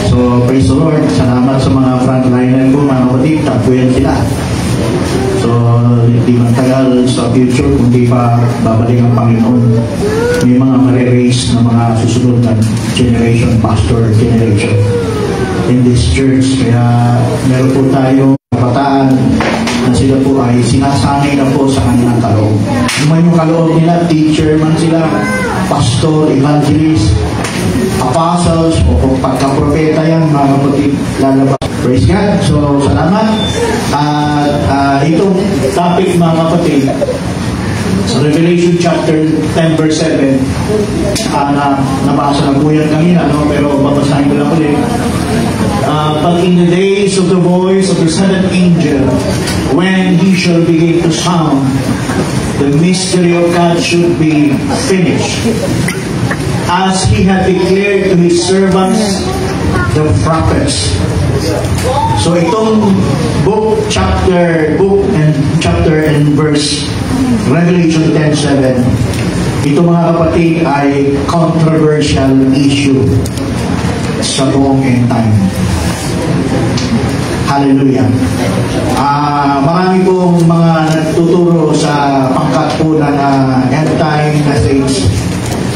So, praise the Lord. Salamat sa mga frontliner ko, mga kapatid. Takbuyan sila. So, hindi man tagal sa future, kundi pa babalik ang Panginoon. May mga mariraise na mga susunod na generation, pastor generation in this church. Kaya meron po tayo kabataan na sila po ay sinasanay na po sa kanilang kaloob. Yung kaloob nila, teacher man sila, pastor, evangelist, apostles, o pagka-propeta yan, mga kapatid, lalabas. Praise God. So, salamat. At itong topic, mga kapatid, sa Revelation chapter 10 verse 7, nabasa na po yan kanina, no? Pero babasahin ko lang ulit. But in the days of the voice of the seventh angel, when he shall begin to sound, the mystery of God should be finished, as he had declared to his servants, the prophets. So itong chapter and verse Revelation 10:7, ito mga kapatid ay controversial issue sa buong end time. Hallelujah. Marami pong mga nagtuturo sa pangkat po ng end time message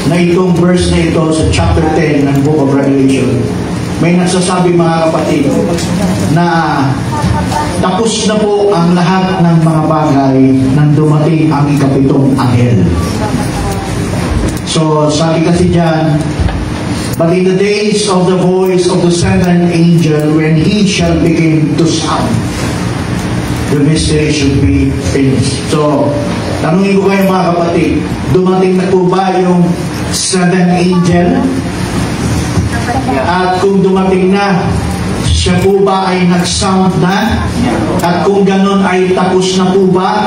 na itong verse na ito sa chapter 10 ng Book of Revelation. May nagsasabi mga kapatid na tapos na po ang lahat ng mga bagay nang dumating ang ikapitong anghel. So sabi kasi dyan, but in the days of the voice of the seventh angel, when he shall begin to sound, the mystery should be finished. So tanungin ko kayo mga kapatid, dumating na po ba yung seventh angel? At kung dumating na, siya po ba ay nag-sound na? At kung ganon ay tapos na po ba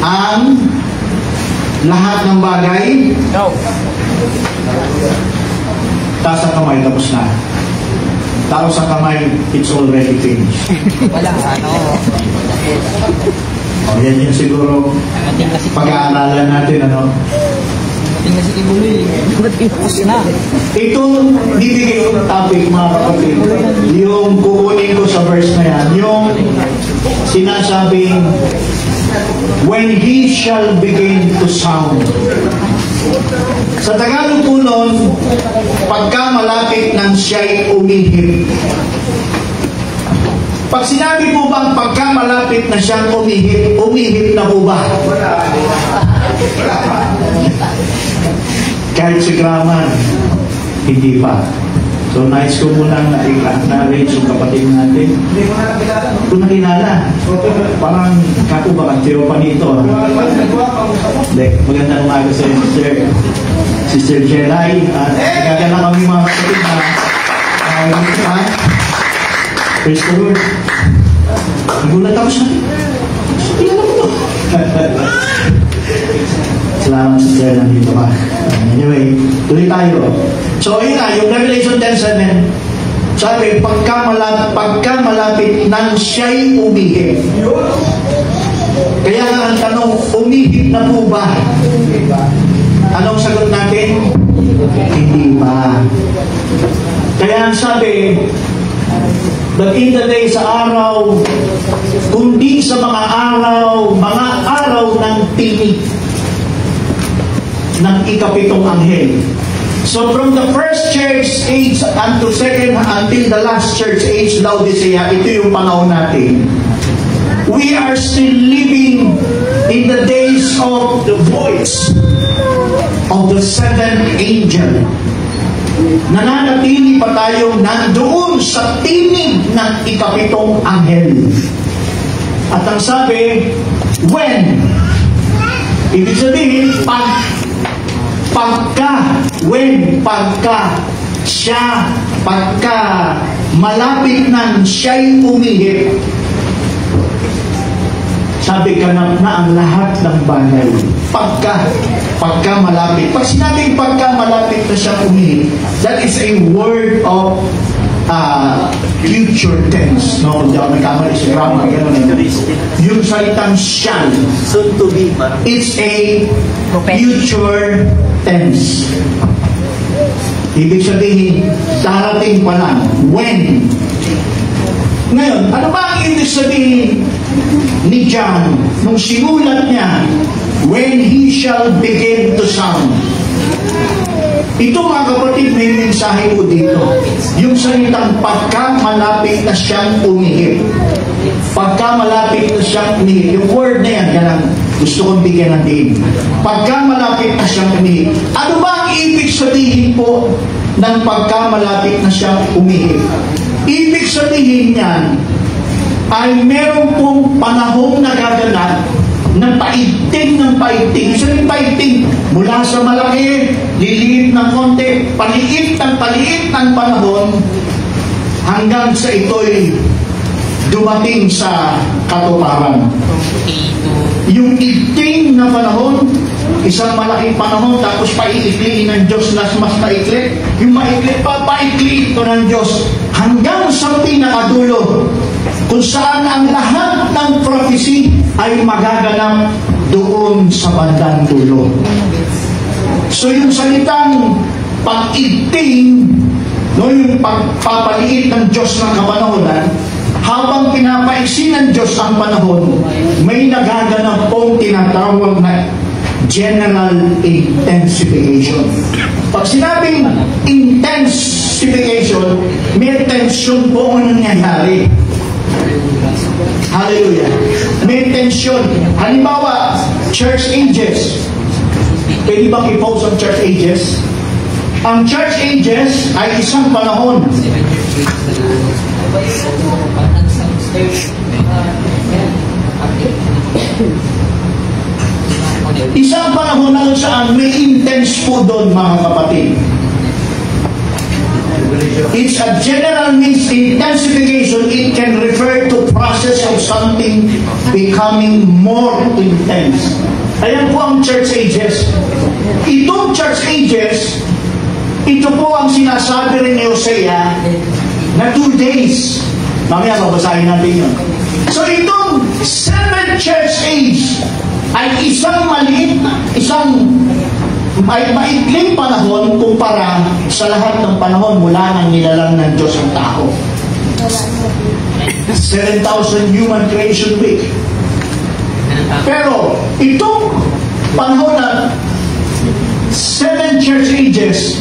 ang lahat ng bagay? No. Taas ang kamay, tapos na. Taos ang kamay, it's already finished. Wala, yan yung siguro pag-aaralan natin, Tingnan si Kibuloy. Ito, bibigay ko ng topic, mga kapatid. Yung kukunin ko sa verse na yan, yung sinasabing, when he shall begin to sound. Sa Tagalog po nun, pagka malapit ng siya'y umihip. Pag sinabi po bang pagka malapit na siyang umihip, umihip na po ba? Kahit si Kraman, hindi pa. So, nais ko muna na-arrange yung kapatid natin. Kung nakilala, parang kapo ba kantiro pa nito. Hindi, magandang umaga sa Sister Jelay. Nagkakala kami mga kapatid na praise the Lord. Nagulat ako siya. Kilala ko to. Salamat sa Sir, nandito ka. Anyway, tuloy tayo. So, yun na, yung Revelation 10:7, sabi, pagka malapit nang siya'y umihip. Kaya nga ang tanong, umihip na po ba? Anong sagot natin? Hindi ba? Kaya ang sabi, but in the day sa araw, kundi sa mga araw ng tinig ng ikapitong anghel. So from the first church age until the last church age, Laodicea, ito yung panahon natin. We are still living in the days of the voice of the seventh angel. Nananatili pa tayong nandoon sa tinig ng ikapitong anghel. At ang sabi, when? Ibig sabihin, pagka malapit nang siya'y umihip, sabi ganap na ang lahat ng bagay. Pagka malapit. Pag sinabing pagka malapit na siya umihip, that is a word of future tense. No, kung di ako nagkamali sa grammar, yung salitang shall, soon to be, it's a future tense. Ibig sabihin, dumating pa lang. When? Ngayon, ano ba ang ibig sabihin ni John nung sinulat niya, when he shall begin to sound? Ito mga kapatid, may mensahe ko dito. Yung salitang pagka malapit na siyang umihip. Pagka malapit na siyang umihip. Yung word na yan, ganang gusto kong bigyan ng din. Pagka malapit na siyang umihip. Ano ba ang ibig sabihin po ng pagka malapit na siyang umihip? Ibig sabihin niyan ay meron pong panahong nagaganap na paigting ng paigting. Isa rin paigting mula sa malaki, liliit ng konti, paliit ng panahon hanggang sa ito'y dumating sa katuparan. Yung igting na panahon, isang malaking panahon, tapos paiikliin ng Diyos na mas maikli. Yung maikli pa, paikli ito ng Diyos hanggang sa pinakadulo, kung saan ang lahat ng prophecy ay magaganap doon sa bandang dulo. So yung salitang pag-igting, no, yung pagpapaliit ng Diyos ng kapanahonan, habang pinapaiksi ng Diyos ang panahon, may nagaganap pong tinatawag na general intensification. Pag sinabing intensification, may tension po ang nangyayari. Hallelujah. May tension. Halimbawa, church ages. Pwede ba i-post ang church ages? Ang church ages ay isang panahon. Isang panahon na saan may intense po doon, mga kapatid. It's a general means intensification. It can refer to process of something becoming more intense. Ayan po ang church ages. Itong church ages, ito po ang sinasabi rin ni Hosea na 2 days. Mamaya babasahin natin yun. So itong 7th church age ay isang maliit, isang maikling panahon kumpara sa lahat ng panahon mula nang nilalang ng Diyos ang tao. 7,000 human creation week. Pero itong panahon na 7 church ages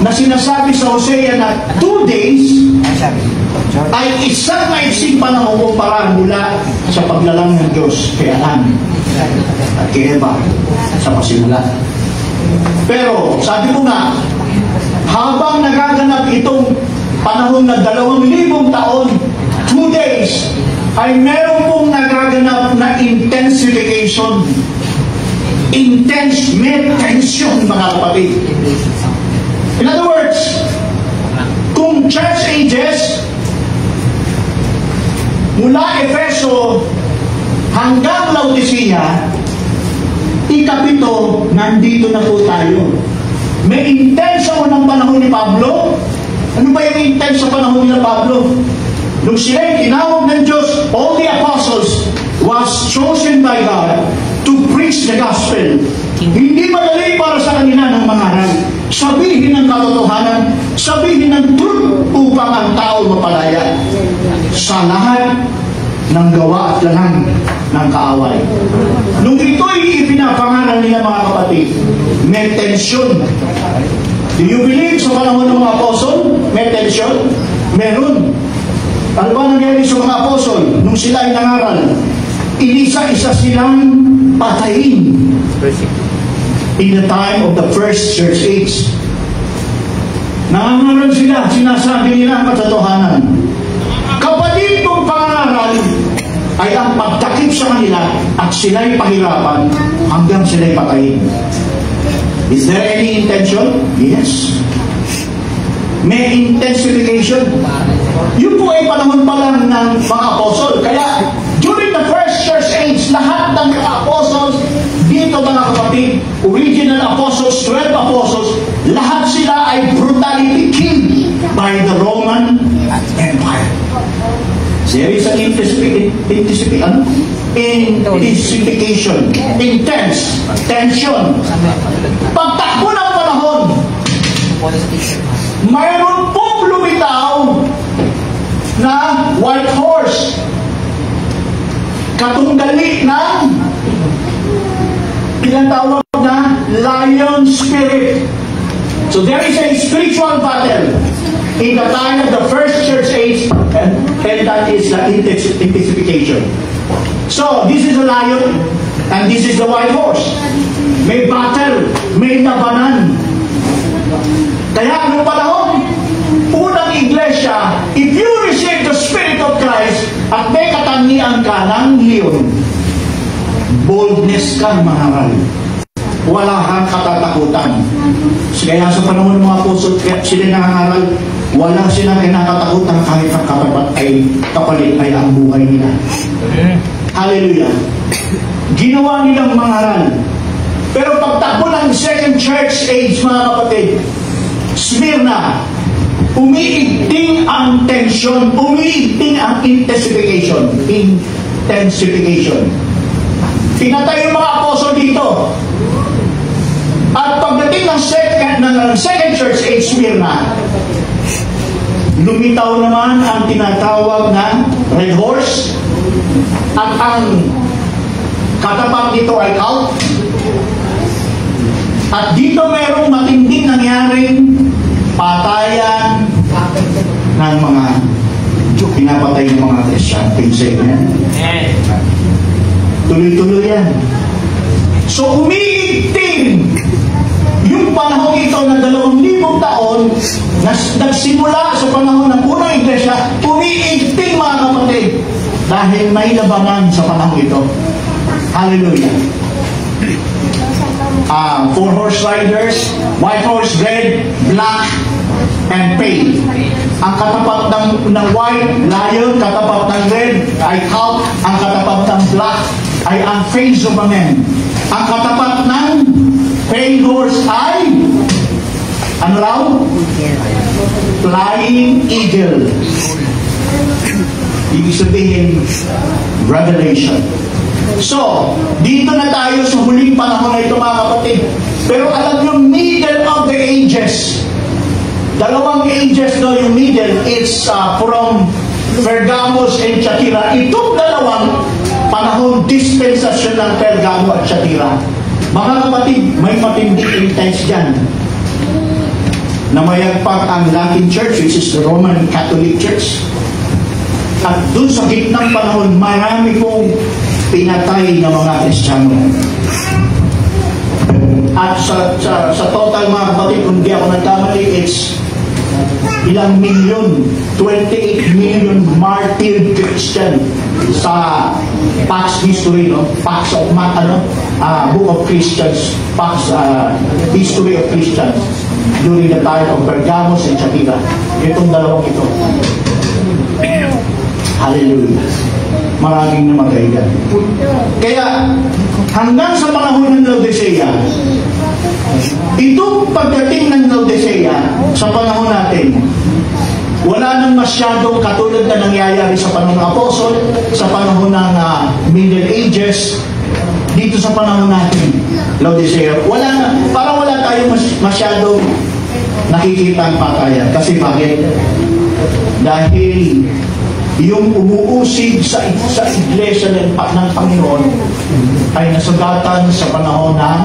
na sinasabi sa Hosea na 2 days ay isang maiksing panahon kumpara mula sa paglalang ng Diyos kay Adan at kay Eva sa pasimula. Pero sabi ko nga, habang nagaganap itong panahon na 2,000 taon, 2 days, ay meron pong nagaganap na intensification. Intense, may tension, mga kapatid. In other words, kung church ages, mula Efeso hanggang Laodicea, ikapito, nandito na po tayo. May intense sa unang panahon ni Pablo. Ano ba yung intense sa panahon ni Pablo? Nung sila'y tinawag ng Diyos, all the apostles was chosen by God to preach the gospel. Hindi madali para sa kanila ng mangaral. Sabihin ng katotohanan, sabihin ng truth upang ang tao mapalaya sa lahat ng gawa at lanang ng kaaway. Nung ito'y ipinapangaral nila, mga kapatid, may tension. Do you believe sa panahon ng mga apostol, may tension? Meron. Ano ba nangyari sa mga apostol nung sila ay nangaral? Inisa-isa silang patayin in the time of the first church age. Nangangaral sila, sinasabi nila ang katotohanan. Kapatid kong pangaral ay ang pagtakip sa kanila at sila'y pahirapan hanggang sila'y patayin. Is there any intention? Yes. May intensification. Yun po ay panahon pa lang ng mga apostol. Kaya during the first church age, lahat ng mga apostles dito, mga kapatid, original apostles, 12 apostles, lahat sila ay brutally killed by the Roman Empire. There is an intensification, intense, tension. Pagtakbo ng panahon, mayroon pong lumitaw horse. Katunggali ng tinatawag na lion spirit. So there is a spiritual battle in the time of the first church age, and that is the intensification. So this is a lion, and this is the white horse. May battle, may labanan. Kaya anong panahon? Unang iglesia, if you receive the Spirit of Christ at may katangian ka ng leon, boldness kang maharal. Wala kang katatakutan. Kaya sa panahon ng mga apostol, sila nangangaral, wala silang kinakatakutan kahit ang katapat ay kapalit ay ang buhay nila. Hallelujah. Ginawa nilang mangaral. Pero pagtakbo ng second church age, mga kapatid, Smyrna, umiigting ang tension, umiigting ang intensification. Pinatay yung mga apostol dito. At pagdating ng second church age, Smyrna, lumitaw naman ang tinatawag na red horse, at ang katapat dito ay cult. At dito mayroong matinding nangyaring patayan ng mga pinapatay ng mga Christian. Tuloy-tuloy yan. So umiigting yung panahon ito na 2,000 taon na nagsimula sa panahon ng unang iglesia, umiigting mga kapatid dahil may labanan sa panahon ito. Hallelujah. 4 horse riders, white horse, red, black, and pale. Ang katapat ng white, lion, katapat ng red, ay cult. Ang katapat ng black, ay ang face of a man. Ang katapat ng pale horse ay, ano raw? Flying eagle. Ibig sabihin, revelation. So, dito na tayo sa huling panahon na ito, mga kapatid. Pero alam nyo, middle of the ages. 2 ages na yung middle. It's from Pergamos and Thyatira. Itong 2 panahon, dispensasyon ng Pergamo at Thyatira. Mga kapatid, may matinding intense dyan. Namayagpag ang Latin Church, which is the Roman Catholic Church. At dun sa gitnang panahon, marami pong pinatay ng mga Kristiyano. At sa total, mga kapatid, kung di ako nagkamali, it's ilang milyon, 28 million martyred Christian sa Pax History, no? Pax of Book of Christians, Pax History of Christians during the time of Pergamos and Thyatira. Itong 2 ito. Hallelujah. Maraming namatay dyan. Kaya, hanggang sa panahon ng Laodicea, itong pagdating ng Laodicea sa panahon natin, wala nang masyadong katulad na nangyayari sa panahon ng Apostol, sa panahon ng Middle Ages, dito sa panahon natin, Laodicea, wala na, parang wala tayong masyadong nakikita ang patayan. Kasi bakit? Dahil yung umuusig sa iglesia ng Panginoon ay nasugatan sa panahon ng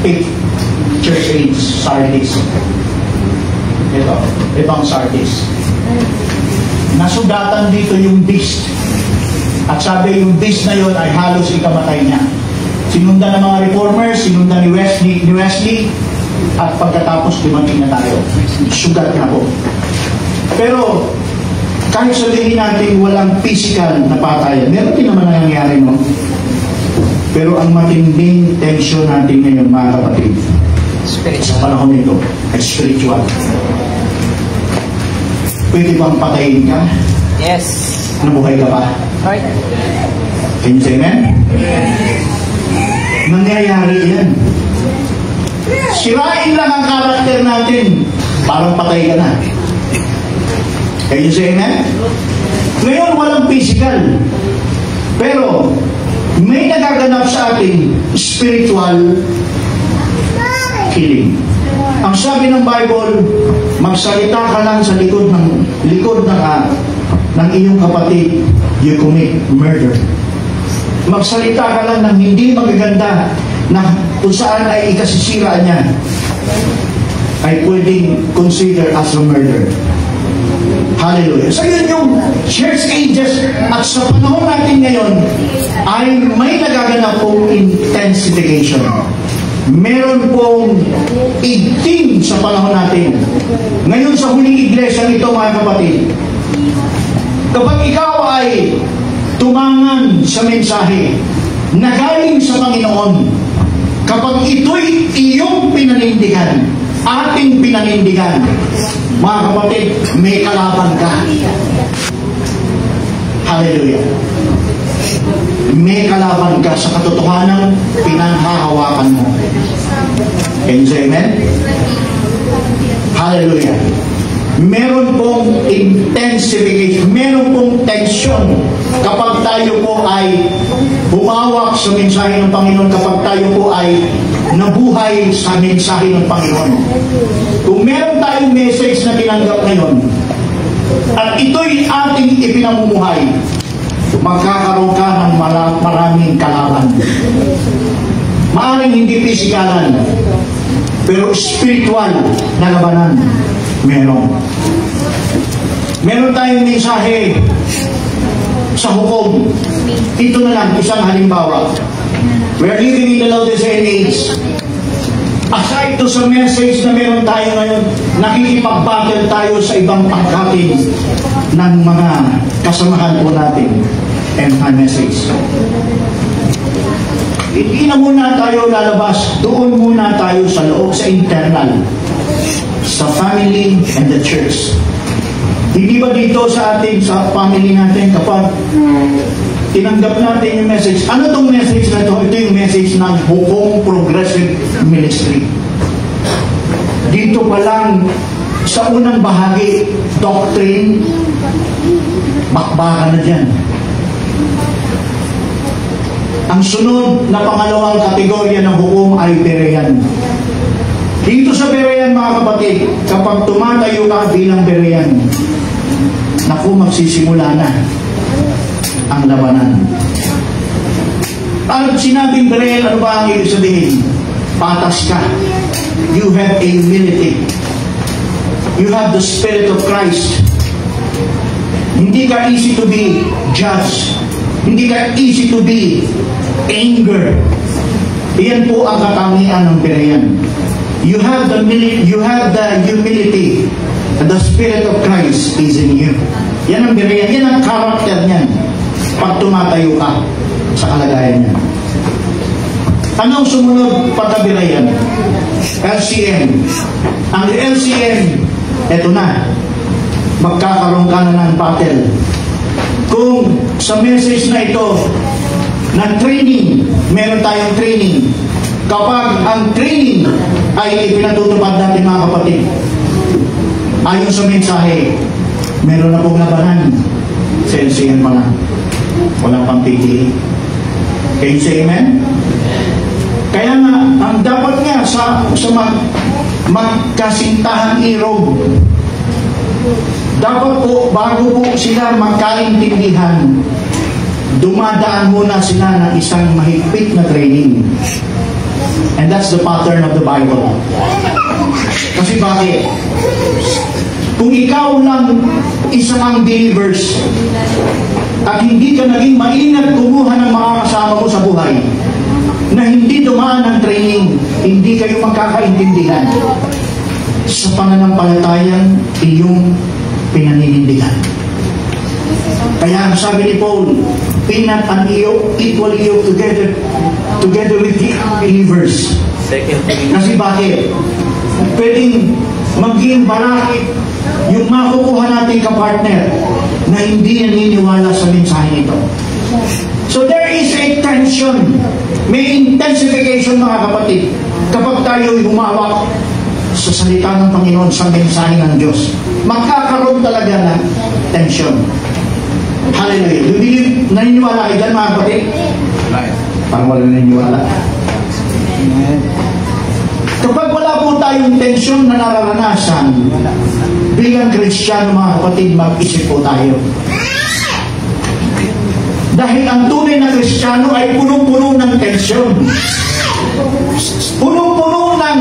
8th Church Age, Sardis. Ito ang Sardis. Nasugatan dito yung beast. At sabi yung beast na yun ay halos ikamatay niya. Sinundan ng mga reformers, sinundan ni Wesley, at pagkatapos dumating na tayo. Sugat na po. Pero kahit sabihin natin walang physical na patayan, meron din naman nangyayari, no? Pero ang matinding tension natin ngayon, mga kapatid, sa panahon nito, ay spiritual. Pwede bang patayin ka? Yes. Nabuhay ka pa? Right. Can you say amen? Nangyayari yan. Sirain lang ang karakter natin, parang patay ka na. Can you say amen? Ngayon, walang physical. Pero, may nagaganap sa ating spiritual killing. Ang sabi ng Bible, magsalita ka lang sa likod ng ng iyong kapatid, you commit murder. Magsalita ka lang ng hindi magaganda na kung saan ay ikasisira niya, ay pwedeng consider as a murder. Hallelujah. So yun yung church ages, at sa panahon natin ngayon ay may nagaganap pong intensification. Meron pong igting sa panahon natin. Ngayon sa huling iglesia nito, mga kapatid, kapag ikaw ay tumangan sa mensahe na galing sa Panginoon, kapag ito'y iyong pinanindigan, ating pinanindigan, mga kapatid, may kalaban ka. Hallelujah. May kalaban ka sa katotohanan pinanghahawakan mo. Can you say amen? Hallelujah. Meron pong intensification, meron pong tension kapag tayo po ay humawak sa mensahe ng Panginoon, kapag tayo po ay nabuhay sa mensahe ng Panginoon. Kung meron tayong message na tinanggap ngayon at ito'y ating ipinamumuhay, magkakaroon ka ng maraming kalaban. Maaring hindi pisikalan, pero spiritual na labanan meron. Meron tayong mensahe sa hukom. Ito na lang, isang halimbawa. We are living in the Laodicean age. Aside to sa message na meron tayo ngayon, nakikipag-battle tayo sa ibang pangkatin ng mga kasamahan po natin and my message. Hindi na muna tayo lalabas, doon muna tayo sa loob, sa internal, sa family and the church. Hindi ba dito sa atin, sa family natin, kapag tinanggap natin yung message, ano tong message na ito? Ito yung message ng Hukom Progressive Ministry. Dito pa lang, sa unang bahagi, doctrine, bakbakan na dyan. Ang sunod na pangalawang kategorya ng hukom ay Berean. Dito sa Berean, mga kapatid, kapag tumatayo ka bilang Berean, naku, magsisimula na ang labanan. Pag sinabing Berean, ano ba ang ibig sabihin? Patas ka. You have humility. You have the Spirit of Christ. Hindi ka easy to be judged. Hindi ka easy to be anger. Iyan po ang katangian ng Berean. You have the humility, and the Spirit of Christ is in you. Yan ang Berean. Yan ang character niyan pag tumatayo ka sa kalagayan niya. Anong sumunod pagka-Berean? LCM. Ang LCM, eto na, magkakaroon ka na ng battle. Kung sa message na ito, na training, meron tayong training. Kapag ang training ay ipinatutupad natin, mga kapatid, ayon sa mensahe, meron na pong labanan sa LCM pa lang. Walang pang pipili. Can you say amen? Kaya nga, ang dapat nga sa magkasintahang irog, dapat po, bago po sila magkaintindihan, dumadaan muna sila ng isang mahigpit na training. And that's the pattern of the Bible. Kasi bakit? Kung ikaw lang isang believers at hindi ka naging maingat kumuha ng mga kasama mo sa buhay, na hindi dumaan ng training, hindi kayo magkakaintindihan sa pananampalatayang iyong pinaninindigan. Kaya sabi ni Paul, pinat and equal yoke together with the believers. Kasi bakit? Pwedeng maging barakit yung makukuha natin kapartner na hindi naniniwala sa mensahe nito. So there is a tension. May intensification, mga kapatid, kapag tayo humawak sa salita ng Panginoon, sa mensahe ng Diyos. Magkakaroon talaga ng tension. Hallelujah. Do you believe, naniniwala kayo dyan, mga kapatid? Parang wala naniniwala. Kapag wala po tayong tension na nararanasan bilang Kristiyano mga kapatid, mag-isip po tayo. Dahil ang tunay na Kristiyano ay punong-puno ng tensyon. Punong-puno ng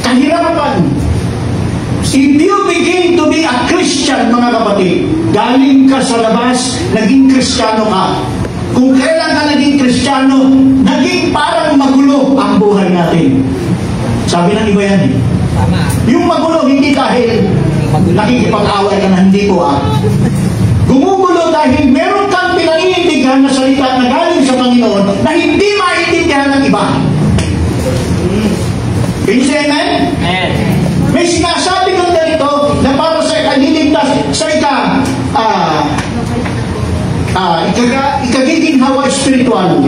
kahirapan. If you begin to be a Christian, mga kapatid, galing ka sa labas, naging Kristiyano ka. Kung kailan ka naging Kristiyano, naging parang magulo ang buhay natin. Sabi ng iba yan eh. Yung magulo, hindi dahil nakikipag-away ka na, hindi po Gumugulo dahil meron kang pinaninindigan na salita na galing sa Panginoon na hindi maintindihan ng iba. Can you say amen? Amen. May sinasabi kang ganito na para sa ikaliligtas, sa ikagiginhawa spiritual.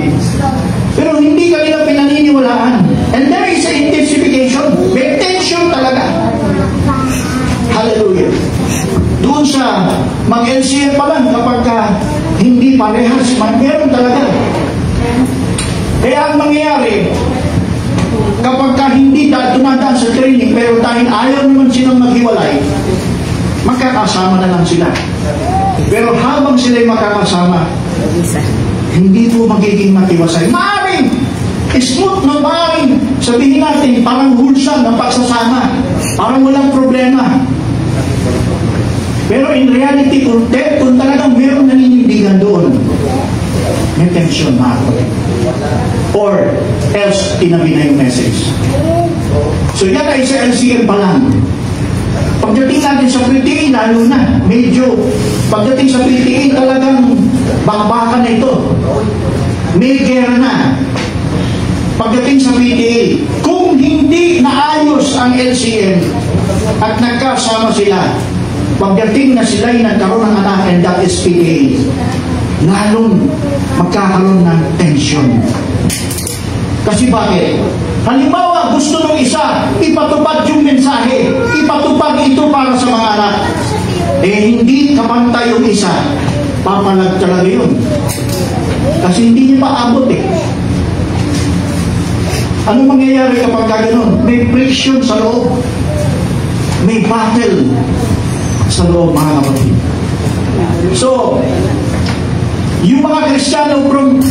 Pero hindi ka nila pinaniniwalaan. And there is an intensification. May tension talaga. Hallelujah. Doon sa mag-LCA pa lang, kapag hindi parehas, meron talaga. Kaya ang mangyayari, kapag hindi dumadaan sa training, pero dahil ayaw naman silang maghiwalay, magkakasama na lang sila. Pero habang sila'y makakasama, hindi po magiging matiwasay. Maaaring smooth na maaaring sabihin natin, parang hulsa ng pagsasama, parang walang problema. Pero in reality, kung talagang meron naninindigan doon, may tension, mga kapatid. Or else, tinabi na yung message. So yan ay sa LCM pa lang. Pagdating natin sa PTA, lalo na, medyo, pagdating sa PTA, talagang bakbakan na ito. May gera na. Pagdating sa PTA, kung hindi naayos ang LCM at nagkasama sila, pagdating na sila'y nagkaroon ng anak, and that is PTA, lalong magkakaroon ng tension. Kasi bakit? Halimbawa, gusto ng isa, ipatupad yung mensahe, ipatupad ito para sa mga anak. Hindi kapantay yung isa, papalag talaga yun. Kasi hindi niya maabot Ano mangyayari kapag gano'n? May friction sa loob. May battle sa loob, mga kapatid. So, yung mga Kristiyano from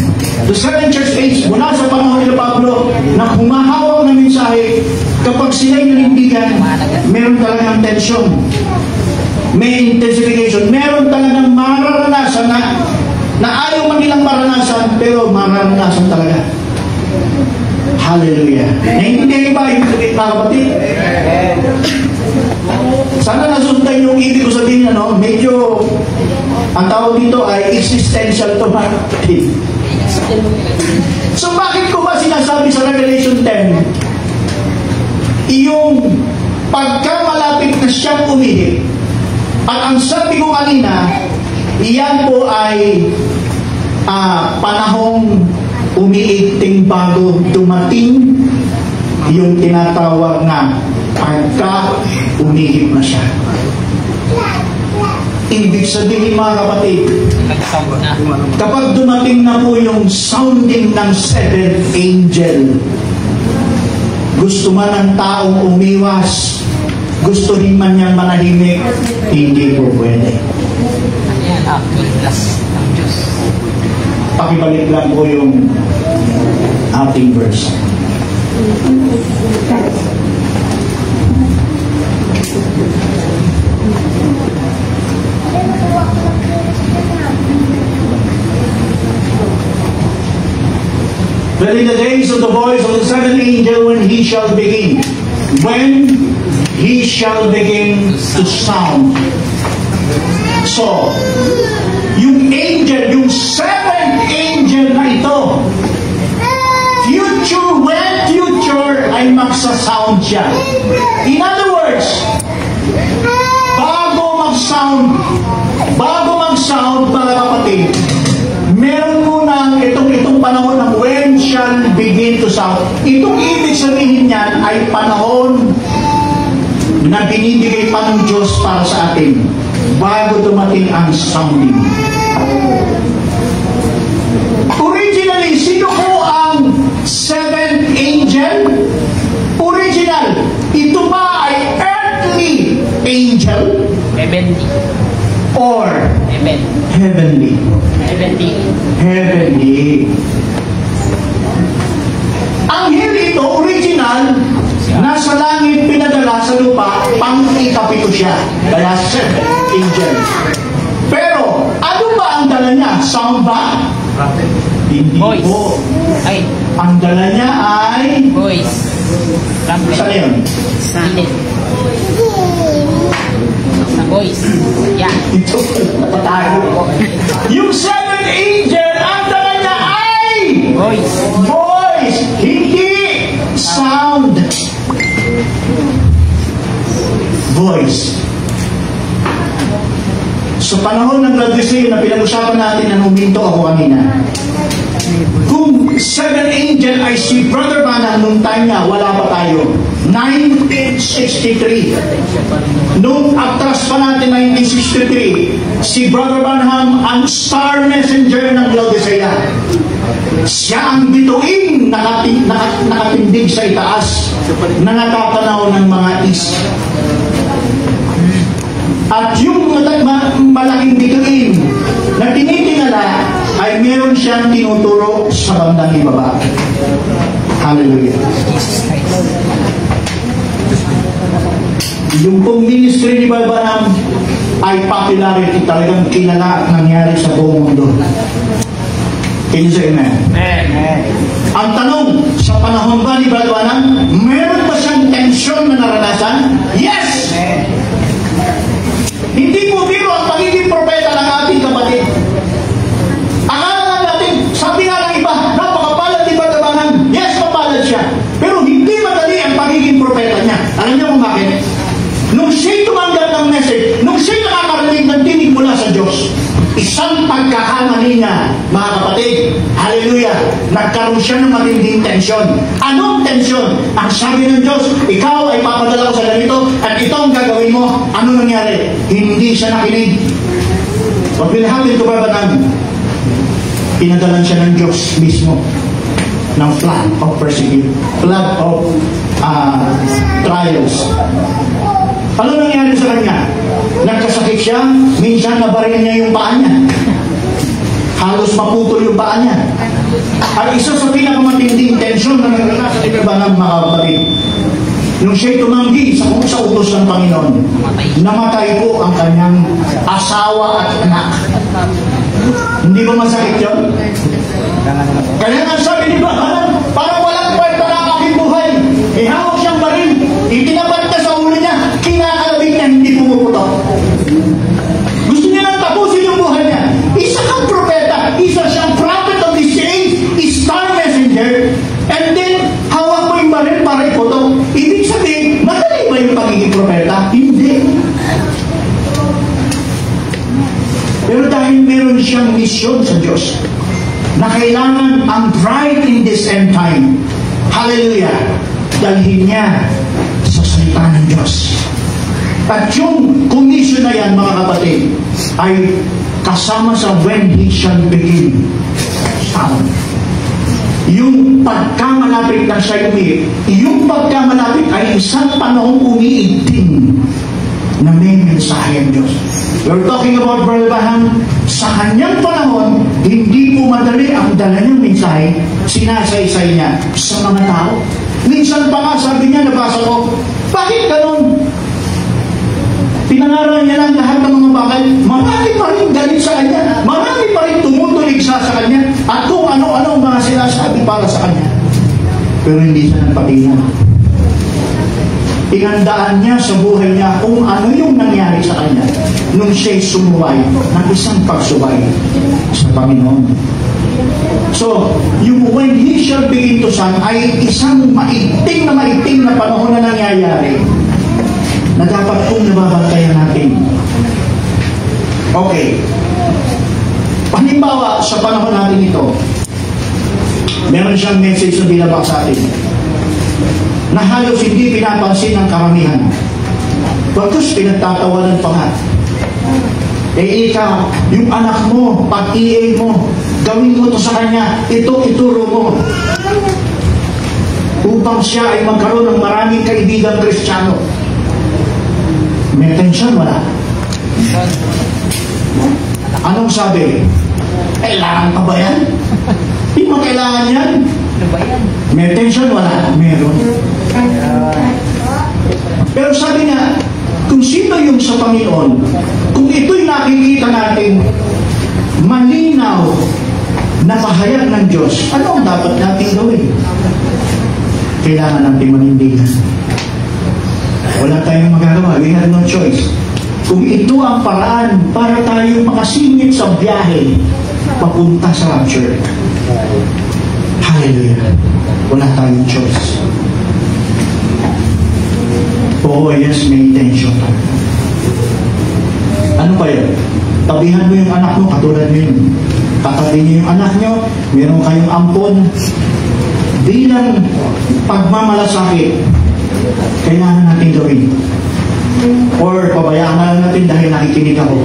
the seven church age, mula sa panahon ni Pablo, na humahawak ng mensahe, kapag sila'y nanindigan, meron talagang tension. May intensification. Meron talagang mararanasan na ayaw man nilang maranasan, pero mararanasan talaga. Hallelujah. Naintindihan ba yung mga kapatid? Sana nasundan yung ibig ko sabihin, medyo ang tawag dito ay existential to my kapatid. So bakit ko ba sinasabi sa Revelation 10, yung pagkamalapit na siyang umihip, at ang sabi ko kanina, iyan po ay panahong umiigting bago dumating yung tinatawag na pagka umihip na siya. Ibig sabihin, mga kapatid, kapag dumating na po yung sounding ng seventh angel, gusto man ng taong umiwas, gusto rin man niyang manahimik, hindi po pwede. Pakibalik lang po yung ating verse. But in the days of the voice of the seventh angel, when he shall begin to sound. So, yung angel, yung seventh angel na ito, future ay magsasound siya. In other words, bago mag-sound, mga kapatid, meron muna itong panahon ng when shall begin to sound. Itong ibig sabihin niyan ay panahon na binibigay pa ng Diyos para sa atin bago dumating ang sounding. Originally, sino po ang seventh angel? Original, ito ba ay earthly angel Heavenly. or Heaven. heavenly? Heavenly. Heavenly. Anghel ito, original, nasa langit pinadala sa lupa, pang-ikapito siya. Kaya seven angel. Pero, ano ba ang dala niya? Sound ba? Hindi Voice. po. Ay, Ang dala niya ay... voice. Trumpet. Saan yun? Spirit. Sa voice. Yeah. Ito, napatago. Yung seven angel, ang dala niya ay... Voice. Voice, hindi sound. Voice. Sa panahon ng Laodicea na pinag-usapan natin na huminto ako kanina, kung seven angel ay si Brother Branham nung time niya, wala pa tayo. 1963. Nung atras pa natin 1963, si Brother Branham ang star messenger ng Laodicea. Siya ang bituin nakatindig sa itaas na nakatanaw ng mga is. At yung malaking bituin na tinitingala ay meron siyang tinuturo sa bandang ibaba. Hallelujah. Yung pong ministry ni Branham ay popularity, talagang kilala at nangyari sa buong mundo. Can you say amen? Amen. Ang tanong, sa panahon ba ni Brother Branham, meron ba siyang tensyon na naranasan? Yes! Hindi po biro ang pagiging propeta ng ating kapatid. Akala natin, sabi nga ng iba, napakapalad ni Brother Branham. Yes, mapalad siya. Pero hindi madali ang pagiging propeta niya. Alam niyo kung bakit? Nung siya'y tumanggap ng message, nung siya'y nakakarinig ng tinig mula sa Diyos, isang pagkakamali niya, mga kapatid, hallelujah, nagkaroon siya ng matinding tensyon. Anong tensyon? Ang sabi ng Diyos, ikaw ay papadala ko sa ganito, at ito ang gagawin mo. Ano nangyari? Hindi siya nakinig. What will happen to Brother Branham? Pinadalan siya ng Diyos mismo ng flood of persecution, flood of trials. Ano nangyari sa kanya? Nagkasakit siya, minsan nabaril niya yung paa niya. Halos maputol yung paa niya. At isa sa pinakamatinding tensyon na naranasan ni Brother Branham, mga kapatid, nung siya'y tumanggi sa utos ng Panginoon, namatay po ang kanyang asawa at anak. Hindi ba masakit yun? Kaya nga sabi ni Brother Branham, parang walang kwenta na ang aking buhay. Ihawak siyang baril, itinapat ka sa ulo niya, kinakalabing niya, hindi pumuputok. Gusto niya nang tapusin yung buhay niya. Isa kang propeta, isa siyang prophet of this age, star messenger, and then hawak mo yung baril para iputok. Ibig sabihin, madali ba yung pagiging propeta? Hindi. Pero dahil meron siyang misyon sa Diyos, na kailangan ang bride in this end time, hallelujah, dalhin niya sa salita ng Diyos. At yung commission na yan, mga kapatid, ay kasama sa when he shall begin. Yung pagkamalapit na siya yung pagkamalapit ay isang panahong umiiting na may mensahe ang Diyos. We're talking about Brother Branham. Sa kanyang panahon, hindi po madali ang dala niyang mensahe, sinasaysay niya sa mga tao. Minsan pa nga, sabi niya, nabasa ko, bakit ganun? Pinangaral niya lang lahat ng mga bagay, marami pa rin galit sa kanya, marami pa rin tumutulig sa kanya, at kung ano-ano ang mga sinasabi para sa kanya. Pero hindi siya nagpatingin. Inandaan niya sa buhay niya kung ano yung nangyari sa kanya nung siya'y sumuway ng isang pagsubay sa Panginoon. So, yung when he shall begin to shine ay isang maiting na panahon na nangyayari na dapat kong nababantayan natin. Okay. Halimbawa, sa panahon natin ito, meron siyang message na binabak sa atin na halos hindi pinapansin ng karamihan. Pagkas pinagtatawanan pa nga. Ikaw, yung anak mo, pag-EA mo, gawin mo to sa kanya, ituro mo. Upang siya ay magkaroon ng maraming kaibigang Kristiyano. May attention, wala. Anong sabi? Kailangan pa ba yan? Hindi mo kailangan yan. Ano ba yan? May attention, wala. Meron. Pero sabi nga, kung sino yung sa Panginoon, kung ito'y nakikita natin malinaw na pahayag ng Diyos, ano ang dapat natin gawin? Kailangan natin manindigan. Wala tayong magagawa. We have no choice. Kung ito ang paraan para tayo makasingit sa biyahe papunta sa rapture. Hallelujah. Wala tayong choice. Oo, yes, may intention. Ano ba yun? Tabihan mo yung anak mo, katulad mo yun. Katabi niyo yung anak nyo, meron kayong ampon. Bilang pagmamalasakit, kailangan natin gawin. Or pabayaan na lang natin dahil nakikinig ako.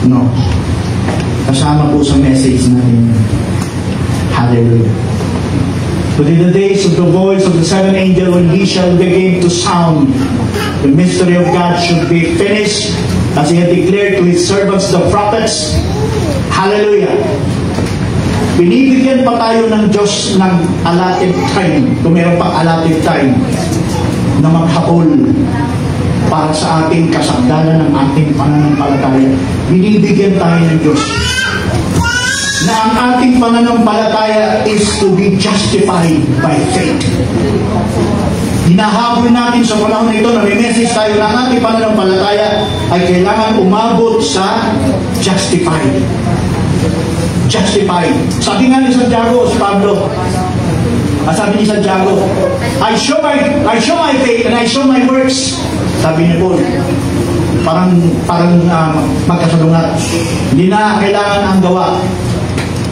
No. Kasama po sa message natin. Hallelujah. But in the days of the voice of the seventh angel, when he shall begin to sound, the mystery of God should be finished, as he had declared to his servants, the prophets. Hallelujah. Binibigyan pa tayo ng Diyos ng allotted time, kung meron pang allotted time, na maghabol para sa ating kasagdalan ng ating pananampalataya. Binibigyan tayo ng Diyos na ang ating pananampalataya is to be justified by faith. Hinahabol natin sa panahon na ito na may message tayo na ang ating pananampalataya ay kailangan umabot sa justified. Justified. Sabi nga ni Santiago, si Pablo, sabi ni Santiago, I show my faith and I show my works. Sabi ni Paul, parang magkasalungat. Hindi na kailangan ang gawa.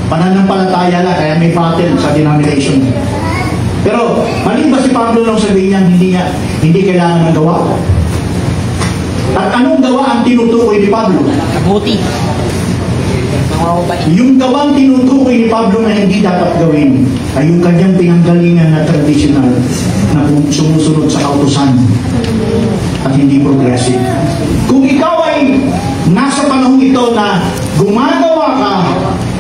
Pananampalataya lang, kaya may pattern sa denomination. Pero mali ba si Pablo nung sabihin niya hindi kailangan ng gawa? At anong gawa ang tinutukoy ni Pablo? Mabuti. Yung gawang tinutukoy ni Pablo na hindi dapat gawin ay yung kanyang pinanggalingan na traditional na sumusunod sa kautusan at hindi progressive. Kung ikaw ay nasa panahon ito na gumagawa ka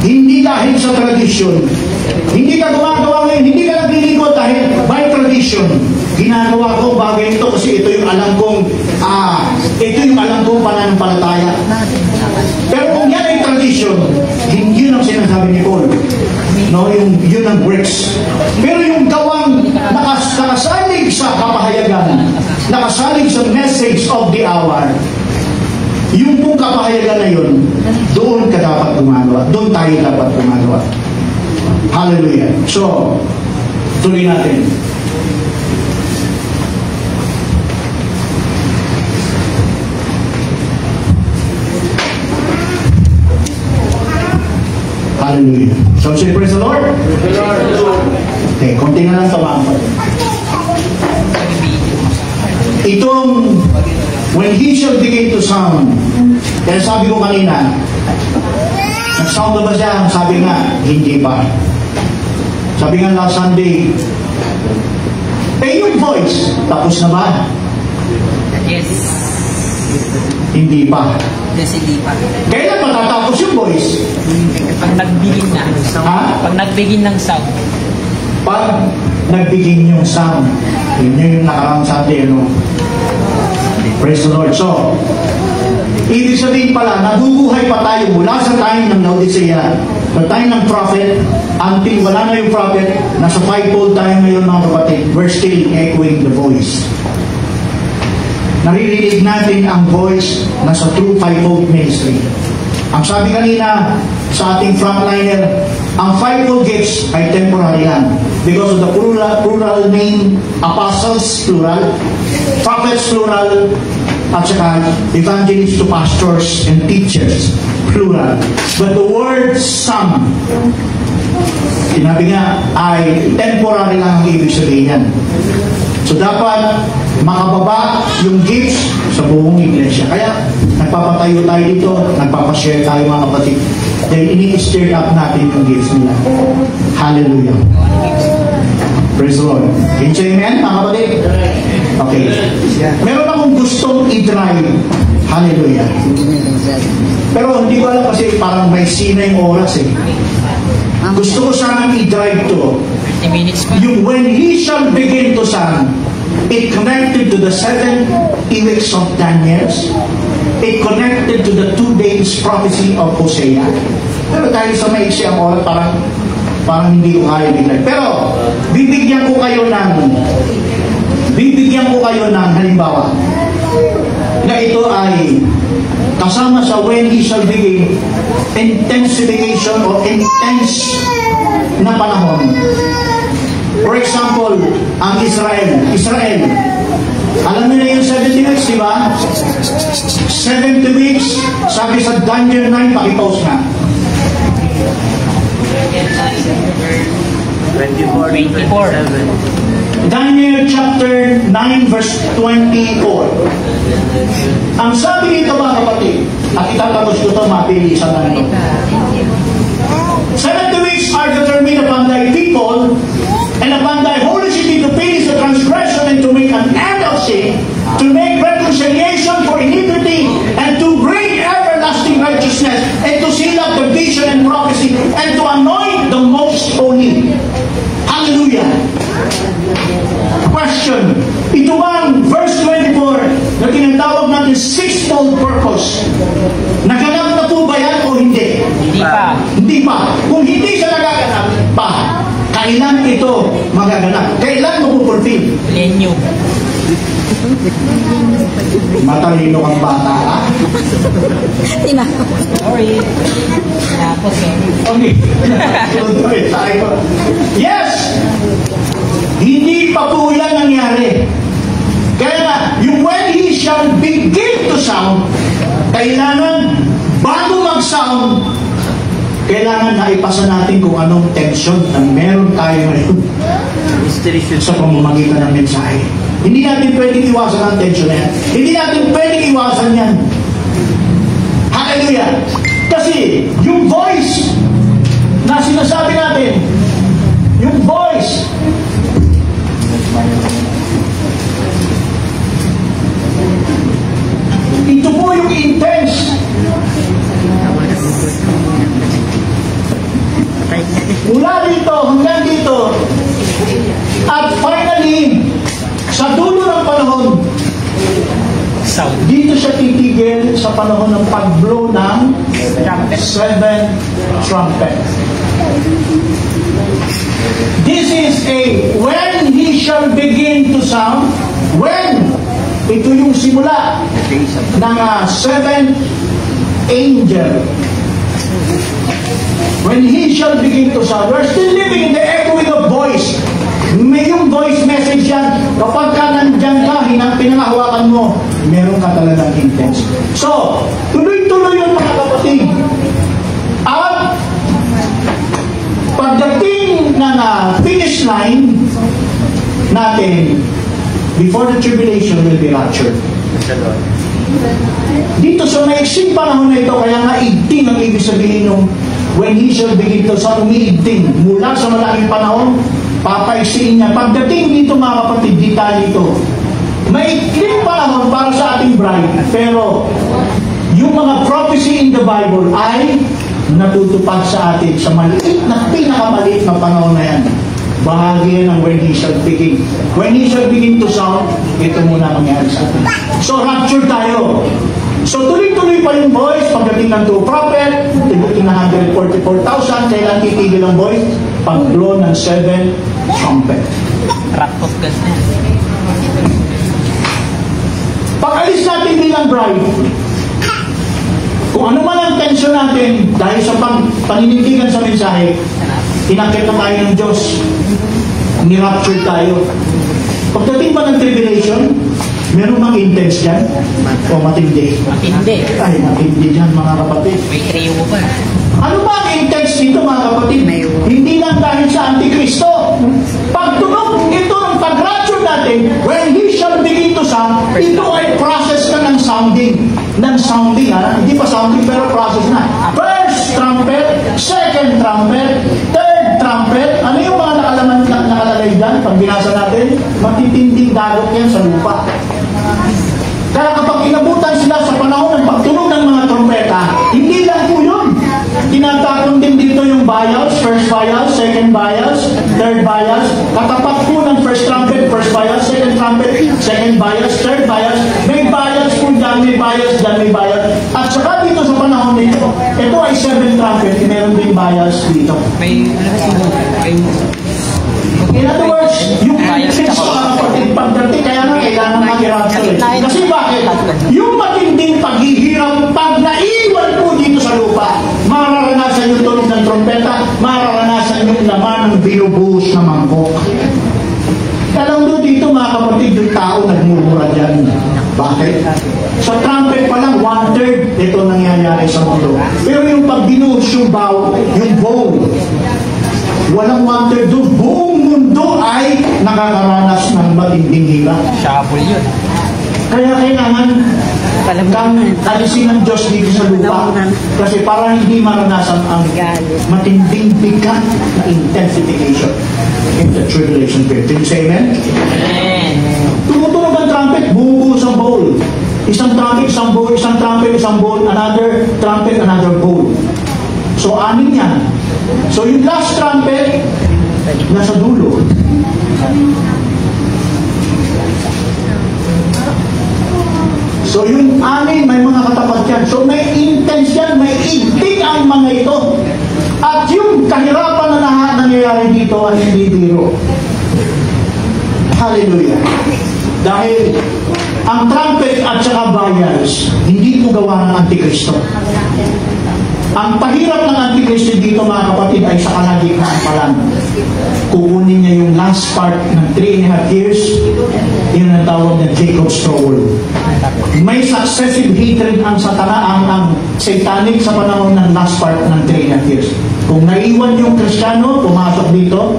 hindi dahil sa tradisyon, hindi ka gumagawa ngayon, hindi ka naglilingkod dahil by tradition, ginagawa ko bagay ito kasi ito yung alam kong pananampalataya. Pero kung yan ay tradition, yun ang sinasabi ni Paul. No, yun ang works. Pero yung gawang nakasalig sa kapahayagan, nakasalig sa message of the hour, yung pong kapahayagan na yun, doon ka dapat gumagawa. Doon tayo dapat gumagawa. Hallelujah. So, tuloy natin. Hallelujah. So, say praise the Lord. Praise the Lord. Okay, konti na lang sa mga. Itong when he shall begin to sound, kaya sabi ko kanina, nag-sound na ba siya? Sabi nga, hindi pa. Sabi nga last Sunday, yung voice, tapos na ba? Yes. Hindi pa. Yes, hindi pa. Kailan matatapos yung voice? Pag nag-begin na. Ha? Pag nag-begin ng sound. Pag nag-begin yung sound. Yun yung nakarang Sunday, ano? Praise the Lord. So, ibig sabihin pala, nabubuhay pa tayo mula sa time ng Laodicea, sa time ng prophet, until wala na yung prophet, nasa fivefold tayo ngayon mga kapatid. We're still echoing the voice. Naririnig natin ang voice na sa true fivefold ministry. Ang sabi kanina sa ating frontliner, ang fivefold gifts ay temporary lang. Because of the plural name, apostles, plural, prophets, plural, at saka evangelists to pastors and teachers, plural. But the word some, sinabi nga, ay temporary lang ang ibig sabihin yan. So dapat makababa yung gifts sa buong iglesia. Kaya nagpapatayo tayo dito, nagpapashare tayo mga kapatid. Dahil ini-stir up natin yung gifts nila. Hallelujah. Praise the Lord. Can you say amen mga kapatid? Okay. Meron akong gustong i-drive. Hallelujah. Pero hindi ko alam kasi parang may sina yung oras eh. Gusto ko sanang i-drive to. 30 minutes pa. Yung when he shall begin to sound, it connected to the 7 weeks of Daniels. It connected to the 2 days prophecy of Hosea. Pero dahil sa maiksi ang oras, parang hindi ko kaya bigla. Pero bibigyan ko kayo ng halimbawa na ito ay kasama sa when he shall begin intensification o intense na panahon. For example, ang Israel, alam niyo na yung 70 weeks, di ba? 70 weeks, sabi sa Daniel 9, pakipost nga. 24. Daniel chapter 9 verse 24. Ang sabi nito mga kapatid, at itatapos ko ito, mapili sa lang ito. 70 weeks are determined upon thy people and upon thy holy city to finish the transgression and to make an end of sin, to make reconciliation for iniquity, and to bring everlasting righteousness, and to seal up the vision and prophecy, and to anoint the most holy. Hallelujah. Question. Ito bang verse 24 na tinatawag natin sixfold purpose? Naganap na po ba yan o hindi? Hindi pa. Hindi pa. Kung hindi siya nagaganap pa, kailan ito magaganap? Kailan mapupulfill? Millennium. Matalino kang bata. Sorry. Tapos Okay. Yes! Hindi pa po yan nangyari. Kaya nga, yung when he shall begin to sound, kailangan, bago mag-sound, kailangan na ipasa natin kung anong tension na meron tayo ngayon sa pamamagitan ng mensahe. Hindi natin pwedeng iwasan ang tension na yan. Hindi natin pwedeng iwasan yan. Hallelujah! Kasi, yung voice na sinasabi natin, yung voice, ito po yung intense. Mula dito hanggang dito. At finally, sa dulo ng panahon, sound. dito siya titigil sa panahon ng pag-blow ng 7 trumpet. This is when he shall begin to sound, when ito yung simula ng 7th angel. When he shall begin to sound, we're still living in the echoing of voice. May yung voice message yan. Kapag ka nandyan ka, pinangahawakan mo, meron ka talagang intense. So, tuloy-tuloy yung mga kapatid. At pagdating ng finish line natin, before the tribulation will be raptured. Dito sa maiksing panahon na ito, kaya nga 18 ang ibig sabihin nung when he shall begin to sound, umiigting. Mula sa malaking panahon, papaiksiin niya. Pagdating dito mga kapatid, detalye ito. Maikling panahon para sa ating bride, pero yung mga prophecy in the Bible ay natutupad sa atin sa maliit na pinakamaliit na panahon na yan. Bahagi yan ng when he shall begin. When he shall begin to sound, ito muna mangyari sa atin. So, rapture tayo. So, tuloy-tuloy pa yung voice. Pagdating ng 2 prophet, pagdating ng 144,000, kailan titigil ang voice? Pag-blow ng 7 trumpet. Wrap of God na. Pag-alis natin bilang bride, kung ano man ang tension natin dahil sa paninindigan sa mensahe, inakit na tayo ng Diyos, ni-rapture tayo. Pagdating ba ng tribulation, meron bang intense dyan? O matindi? Matindi. Ay, matindi dyan mga kapatid. May trio mo pa. Ano ba ang intense dito mga kapatid? Hindi lang dahil sa Antikristo. Pagtunog ito ng pag-rapture natin, when he shall begin to sound, ito ay process na ng sounding. Ng sounding, ha? Hindi pa sounding pero process na. First trumpet, second trumpet, third trumpet. Ano yung mga nakalaman nakalagay dyan, pag binasa natin, matitinding dagat yan sa lupa. Kaya kapag inabutan sila sa panahon ng pagtunog ng mga trompeta, hindi lang po yun. Tinatapon din dito yung vials, first vials, second vials, third vials. Katapat po ng first trumpet, first vials, second trumpet, second vials, third vials. May vials po dyan, may vials dyan, may vials. At saka dito sa panahon nito, ito ay 7 trumpet, meron din vials dito. In other words, yung intense pagdating, kaya nga kailangan mag-hirap sila. Kasi bakit? Yung matinding paghihirap, pag naiwan po dito sa lupa, mararanasan yung tunog ng trompeta, mararanasan yung laman ng binubuhos na mangkok. Alam mo dito mga kapatid, yung tao nagmumura dyan. Bakit? Sa trumpet pa lang, 1/3 ito nangyayari sa mundo. Pero yung pag binuhos yung bowl, walang 1/3 doon. Buong mundo ay nakakaranas ng matinding hirap. Shabol yun. Kaya kailangan kang alisin ng Diyos dito sa lupa. Kasi para hindi maranasan ang matinding bigat na intensification in the tribulation period. Can you say amen? Amen. Tumutunog ang trumpet, bumubuhos ang bowl. Isang trumpet, isang bowl, isang trumpet, isang bowl, another trumpet, another bowl. So, 6 yan. So, yung last trumpet, nasa dulo. So, yung 6, may mga katapat yan. So, may intense yan, may igting ang mga ito. At yung kahirapan na nangyayari dito ay hindi biro. Hallelujah. Dahil ang trumpet at saka vials, hindi po gawa ng Antikristo. Ang pahirap ng Antikristo dito mga kapatid ay sa kalagitnaan pa lang. Kukunin niya yung last part ng 3.5 years, yun ang tawag na Jacob's Trouble. May successive hatred ang ang satanic sa panahon ng last part ng 3.5 years. Kung naiwan yung Kristiyano, pumasok dito,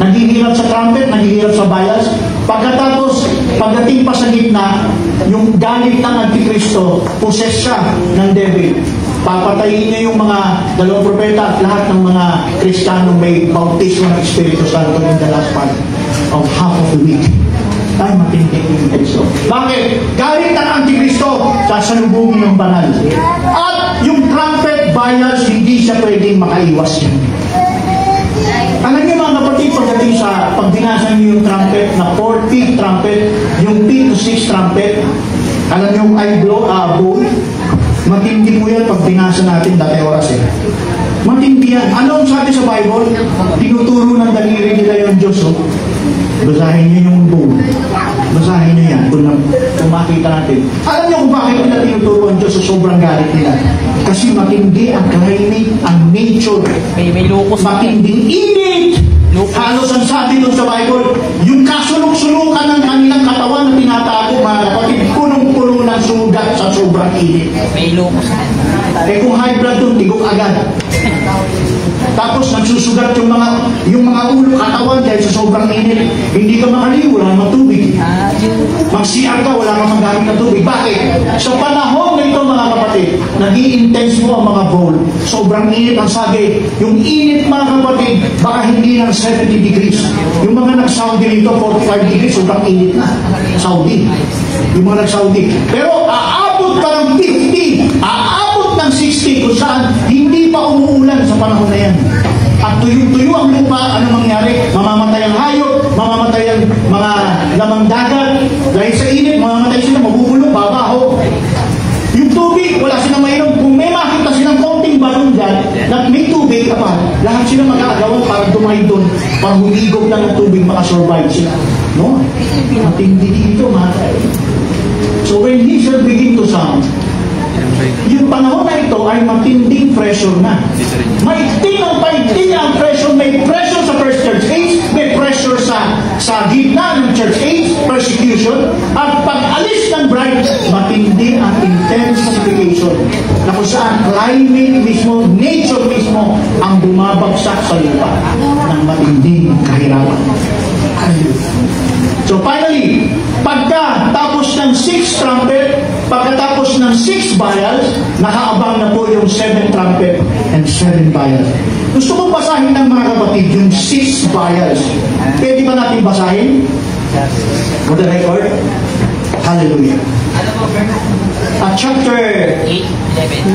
naghihirap sa trumpet, naghihirap sa vials. Pagkatapos, pagdating pa sa gitna, yung galit ng Antikristo, possess siya ng devil. Papatayin niya yung mga dalawang propeta at lahat ng mga Kristiyanong may bautismo ng Espiritu Santo in the last part of half of the week. Ay, matinding yung Kristo. Bakit? Galit ng Antikristo, sasalubungin ng banal. At yung trumpet vials, hindi siya pwedeng makaiwas yan. Alam niyo mga kapatid, pagdating sa pagbinasa niyo yung trumpet na 4th trumpet, yung 5th to 6th trumpet, alam niyo yung bowl, matindi po yan pag binasa natin dati oras eh. Matindi yan. Ano ang sabi sa Bible? Tinuturo ng daliri nila yung Diyos. Oh. Basahin niyo yung bowl. Basahin niyo yan. Kung makita natin. Alam niyo kung bakit nila tinuturo ang Diyos sa sobrang galit nila? Kasi matindi ang climate, ang nature. May lukos. Matinding init. Halos ang sabi doon sa Bible, yung kasulok-sulukan ng kanilang katawan na tinatago, mga kapatid, punong-puno ng sugat sa sobrang init. May lukos. Eh kung high blood doon, tigok agad. Tapos nagsusugat yung mga ulo katawan dahil sa sobrang init. Hindi ka makaliw, wala namang tubig. Mag-CR ka, wala namang gamit na tubig. Bakit? Sa panahon na ito mga kapatid, nag-i-intense mo ang mga bowl. Sobrang init ang sagay. Yung init mga kapatid, baka hindi ng 70 degrees. Yung mga nag-Saudi rito, 45 degrees, sobrang init na. Saudi. Yung mga nag-Saudi. Pero aabot ka ng 50, aabot ng 60 kung saan hindi pa umuulan sa panahon na yan. At tuyong-tuyo ang lupa, ano mangyari? Mamamatay ang hayop, mamamatay ang mga lamang dagat. Dahil sa init, mamamatay sila, mabubulong, babaho. Yung tubig, wala silang mainom. Kung may makita silang konting balon dyan, na may tubig pa, lahat sila mag-aagawan para dumahin doon, para humigog lang ng tubig, makasurvive sila. No? Matindi dito, mga tayo. So when he shall begin to sound, yung panahon na ito ay matinding pressure na. Maigting ang pressure. May pressure sa first church age, may pressure sa gitna ng church age, persecution, at pag-alis ng bride, matindi ang intensification na kung saan climate mismo, nature mismo ang bumabagsak sa lupa ng matinding kahirapan. So finally, pagkatapos ng 6th trumpet, pagkatapos ng 6th vials, nakaabang na po yung 7 trumpet and 7 vials. Gusto kong basahin ng mga kapatid yung 6 vials. Pwede ba natin basahin? For the record? Hallelujah. At chapter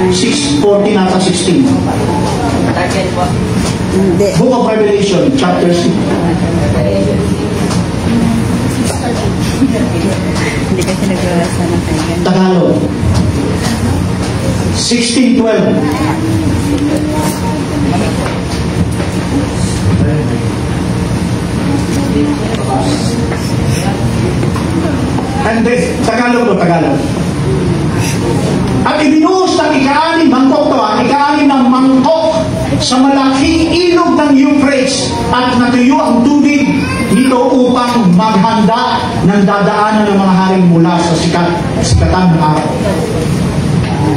6:14 nata 16. Book of Revelation, chapter 6. Hindi kasi nagbabasa ng kaigan. Tagalog. 16:12. And this, Tagalog po, Tagalog. At ibinuhos ng ika-anim, mangkok to ika-anim ng mangkok sa malaking ilog ng Euphrates at natuyo ang tubig nito upang maghanda ng dadaanan ng mga haring mula sa sikatang araw.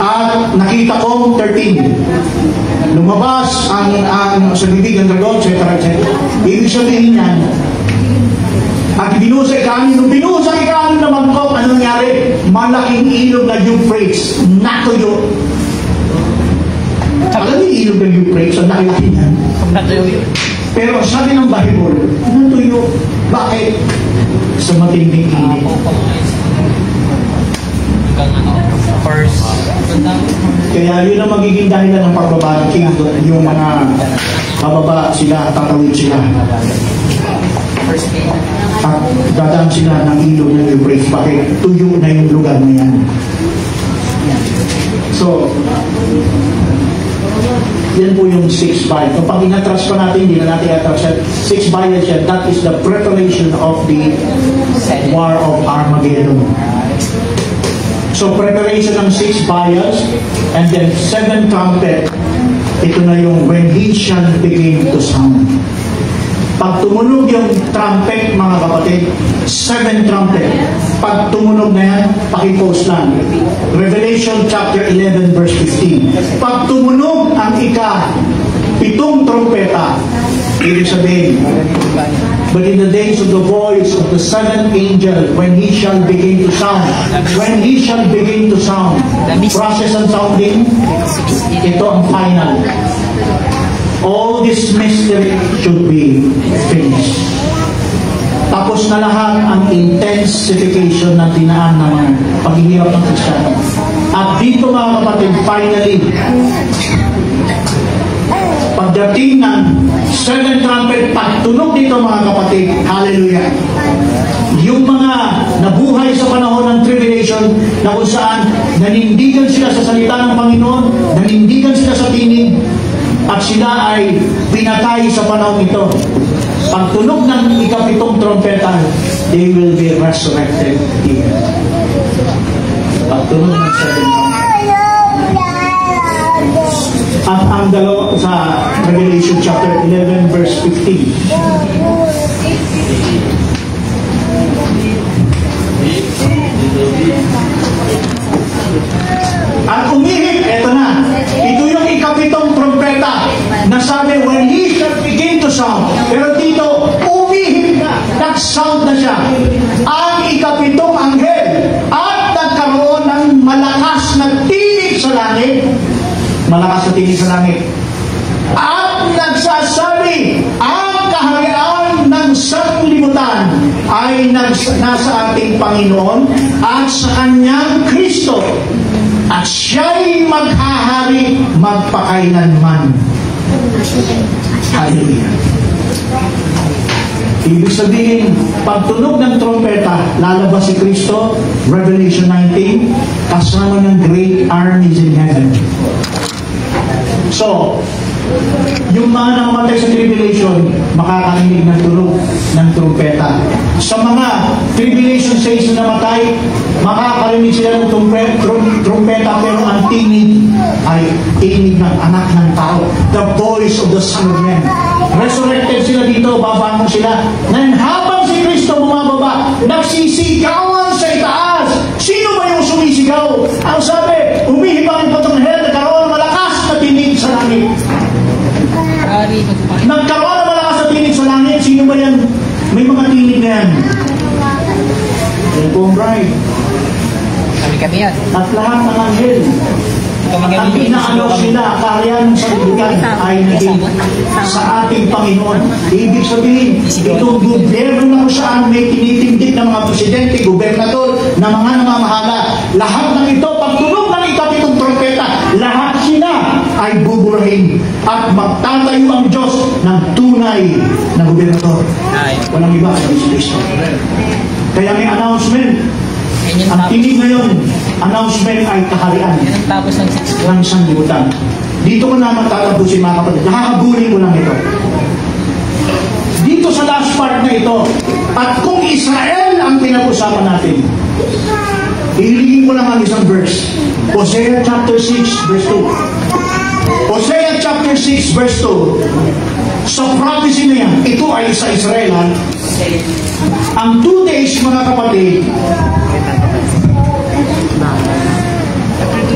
At nakita ko 13. Lumabas ang sa bibig ng dragon, etc. Ibig sabihin yan, at binuhos sa ika-anim, nung binuhos ang ika-anim na mangkok, ano nangyari? Malaking ilog na Euphrates, natuyo. Alam niyo ilog ng Euphrates, ang laki-laki niyan. Natuyo yun. Pero sabi ng Bible, natuyo. Bakit? Sa matinding init. First. Kaya yun ang magiging dahilan ng pagbaba ng kingdom. Yung mga bababa sila, tatawid sila. At dadaan sila ng ilog ng Euphrates. Bakit? Tuyo na yung lugar na yan. So, yan po yung 6 vials. Kapag inatras pa natin, hindi na natin atras yan. 6 vials yan. That is the preparation of the War of Armageddon. So, preparation ng 6 vials and then 7 trumpet. Ito na yung when he shall begin to sound. Pag tumunog yung trumpet, mga kapatid, 7 trumpet. Pag tumunog na yan, pakipost lang. Revelation chapter 11 verse 15. Pag tumunog ang ika-7 trumpeta, ibig sabihin, but in the days of the voice of the 7th angel, when he shall begin to sound, process and sounding, ito ang final. All this mystery should be finished. Tapos na lahat ang intensification na dinaan ng mga paghihirap ng Kristiyano. At dito mga kapatid, finally, pagdating ng 7 trumpet, pagtunog dito mga kapatid, hallelujah, yung mga nabuhay sa panahon ng tribulation na kung saan nanindigan sila sa salita ng Panginoon, nanindigan sila sa tinig, at sila ay pinatay sa panahon ito. Pagtunog ng ika-7 trompeta, they will be resurrected here. Pagtunog ng 7 trompeta. At ang dalawa sa Revelation chapter 11 verse 15. At umihip, eto na. Ito yung ika-7 trompeta na sabi, when he shall begin to sound. Pero dito, umihip na. Nag-sound na siya. Ang ika-7 anghel at nagkaroon ng malakas na tinig sa langit. Malakas na tinig sa langit. At nagsasabi, ang kaharian ng sanglibutan ay nasa ating Panginoon at sa kanyang Kristo. At siya'y maghahari magpakailanman. Hallelujah. Ibig sabihin, pagtunog ng trompeta, lalabas si Kristo, Revelation 19, kasama ng great armies in heaven. So, yung mga nakamatay sa tribulation, makakarinig ng tunog ng trompeta. Sa mga tribulation saints na namatay, makakarinig sila ng trompeta, pero ang tinig ay tinig ng anak ng tao, the voice of the Son of Man. Resurrected sila dito, babangon sila. Ngayon, habang si Kristo bumababa, nagsisigawan sa itaas. Sino ba yung sumisigaw? Ang sabi, umihibang ang patong hell, nagkaroon ng malakas na tinig sa langit. Nagkaroon ng malakas na tinig sa langit. Sino ba yan? May mga tinig na yan. Yan po ang bride. Kami yan. At lahat ng anghel Ang inaano sila, karya ng sanlibutan ay naging sa ating Panginoon. Ibig sabihin, itong gobyerno na kung saan may tinitindig ng mga presidente, gobernador, na mga namamahala, lahat ng ito, pagtunog ng ikapitong propeta, lahat sila ay buburahin at magtatayo ang Diyos ng tunay na gobernador. Walang iba sa Kristo. Kaya may announcement. Ang tinig ngayon, announcement ay kaharian ng sanlibutan. Dito ko naman tatapusin mga kapatid. Nakakabulin ko lang ito. Dito sa last part na ito, at kung Israel ang pinag-usapan natin, iligin ko lang ang isang verse. Hosea chapter 6 verse 2. Hosea chapter 6 verse 2. Sa prophecy na yan, ito ay sa Israel. Ang 2 days mga kapatid,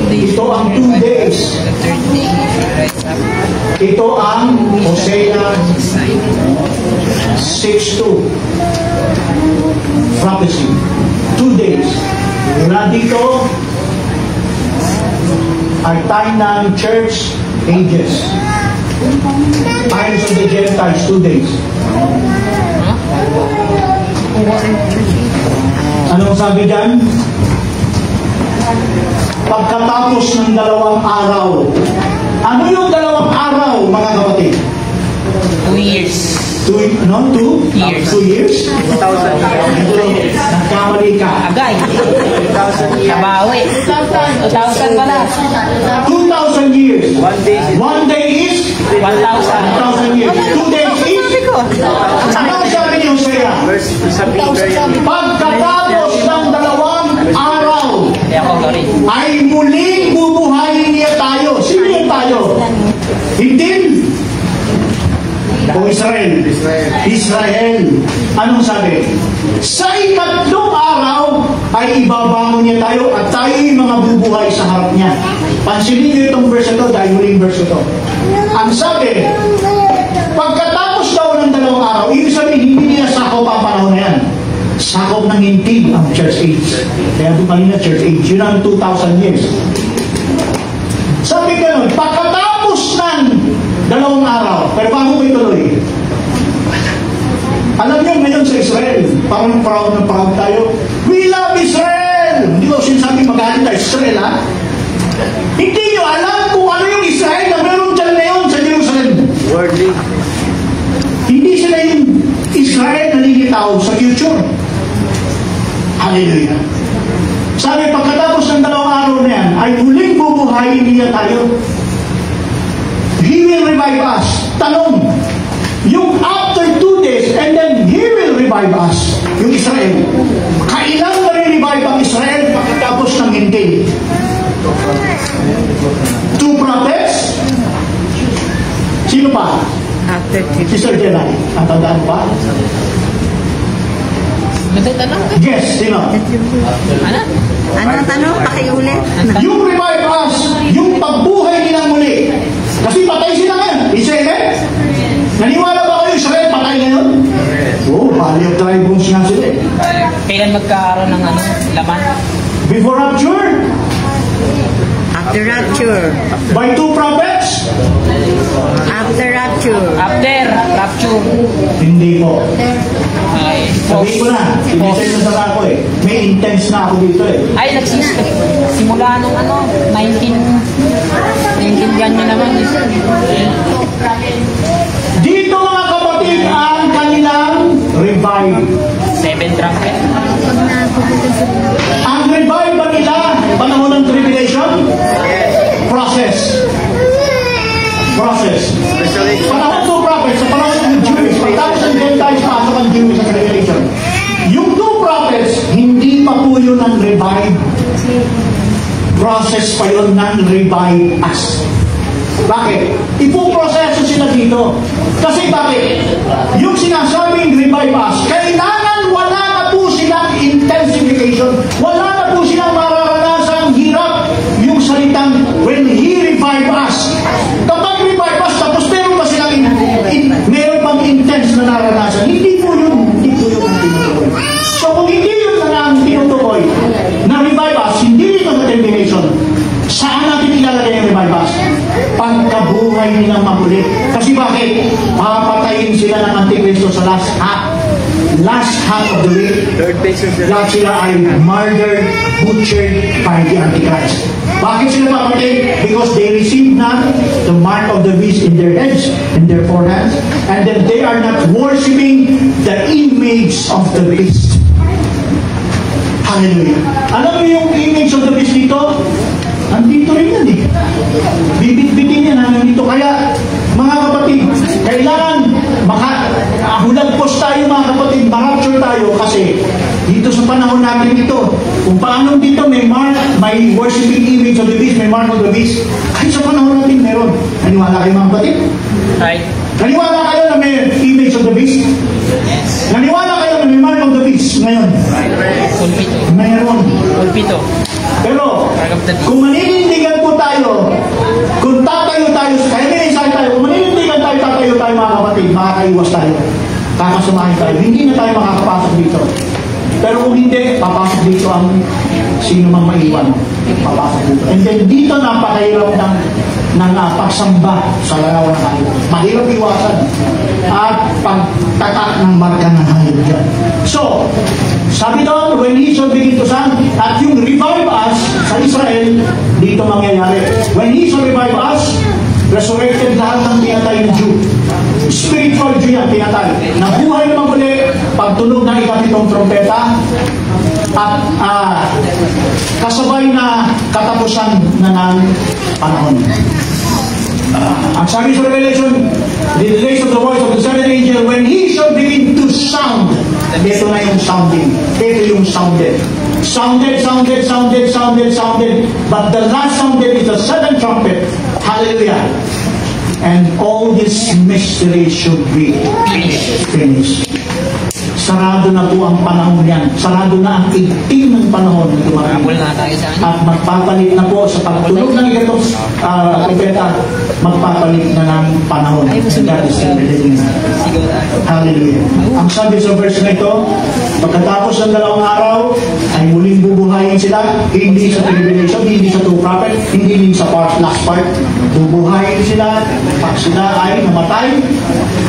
ito ang 2 days. Ito ang Hosea 6:2 prophecy. 2 days. Mula dito ay time ng church ages. Times of the Gentiles, 2 days. Anong sabi dyan? Pagkatapos ng 2 araw. Ano yung 2 araw, mga kapatid? 2 years. 2 years? 2 years? 2,000 years. Nagkamali ka. Agay. Kabawi. 2,000 pala. 2,000 years. 1 day is? 1,000 years. 2 days is? Ano sabi ni Hosea? Pagkatapos ng 2 araw, ay muling bubuhayin niya tayo. Sino yung tayo? Hindi. O Israel. Israel. Anong sabi? Sa 3 araw ay ibabangon niya tayo at tayo yung mga bubuhay sa harap niya. Pansinin niyo itong verse ito dahil huling verse ito. Ang sabi, pagkatapos daw ng 2 araw, ibig sabihin hindi niya sakop ang panahon na yan. Sakop ng hintig ang church age. Kaya doon kanina church age. Yun ang 2,000 years. Sabi ganun, pagkatapos ng 2 araw, pero bago ko ituloy, alam niyo ngayon sa Israel, parang proud na proud tayo. We love Israel! Hindi ko sinasabi magaling tayo Israel, ha? Hindi niyo alam kung ano yung Israel na meron dyan ngayon sa Jerusalem. Worldly. Hindi sila yung Israel na nilitaw sa future. Hallelujah. Sabi, pagkatapos ng 2 araw na yan, ay muling bubuhayin niya tayo. He will revive us. Tanong, yung after 2 days, and then He will revive us, yung Israel. Kailan ma-revive ang Israel pagkatapos ng hindi? 2 prophets? Sino pa? After 2. Sister Jenna. Ang tandaan pa? Yes, sino? Ano? Anong tanong? Pakiulit. Yung revive us, yung pagbuhay nila muli. Kasi patay sila ngayon. Israel? Naniwala ba kayo Israel patay ngayon? Oo, bali of dry bones nga sila eh. Kailan magkakaroon ng laman? Before rapture? After rapture. By 2 prophets? After rapture. After rapture. Hindi po. Ay, Sabihin ko na, sinisenyo sa ako eh. May intense na ako dito eh. Ay, simula nung 19 nyo naman. Dito mga kapatid ang kanilang revive. 7 trumpet. Ang revive ba nila panahon ng tribulation? Process. Panahon ng prophets, sa panahon ng Jewish, pagtapos ng Gentiles, pasok ang Jewish sa tribulation. Yung 2 prophets, hindi pa po yun ang revive. Process pa yun ng revive us. Bakit? Ipuproseso sila dito. Kasi bakit? Yung sinasabing revive us, kailangan wala na po silang intensification. Wala na po silang mararanasang hirap. Yung salitang, when He revive us. Kapag revive us, tapos meron pa silang meron pang intense na naranasan. Hindi po yun. Hindi po yun ang tinutukoy. So kung hindi yun na ang tinutukoy, na revive us, hindi ito sa termination. Saan natin ilalagay pagkabuhay nilang makulit. Kasi bakit? Papatayin sila ng Antikristo sa last half of the week. Lahat sila ay murdered, butchered by the Antichrist. Bakit sila papatayin? Because they received not the mark of the beast in their heads, in their foreheads, and then they are not worshiping the image of the beast. Hallelujah. Alam mo yung image of the beast dito? Nandito rin yan eh. Bibit-bitin yan, nandito. Kaya, mga kapatid, kailangan hulagpos tayo mga kapatid, ma-rapture tayo kasi dito sa panahon natin ito, kung paano dito may worshiping image of the beast, may mark of the beast, kahit sa panahon natin meron. Naniwala kayo mga kapatid? Right. Naniwala kayo na may image of the beast? Yes. Naniwala kayo na may mark of the beast ngayon? Pulpito. Mayroon. Pulpito. Pero, kung maninindigan po tayo, kung tatayo tayo, kaya may insight tayo, kung maninindigan tayo, tatayo tayo mga kapatid, makakaiwas tayo, kakasamahin tayo, hindi na tayo makakapasok dito. Pero kung hindi, papasok dito ang sino mang maiwan, papasok dito. And then dito napakahirap ng pagsamba sa larawan ng hayop. Mahirap iwasan at pagtatak ng marka ng hayop dyan. So, sabi doon, when he shall begin to sound, at yung revive us sa Israel, dito mangyayari. When he shall revive us, resurrected lahat ng pinatay ng Jew. Spiritual Jew yan, pinatay. Nabuhay naman muli, pagtunog ng ikapitong trompeta, at kasabay na katapusan na ng panahon. Ang sabi sa Revelation, the days of the voice of the seventh angel, when he shall begin to sound, ito na yung sounding. Ito yung sounded. Sounded. But the last sounded is the seventh trumpet. Hallelujah. And all this mystery should be finished. Sarado na po ang panahon yan. Sarado na ang 18 ng panahon na dumating. At magpapalit na po sa pagtunog ng igatong propeta, magpapalit na ng panahon. And that is the beginning. Hallelujah. Ang sabi sa verse na ito, pagkatapos ng 2 araw, ay muling bubuhayin sila, hindi sa tribulation, hindi sa two prophet, hindi din sa last part. Bubuhayin sila, pag sila ay namatay,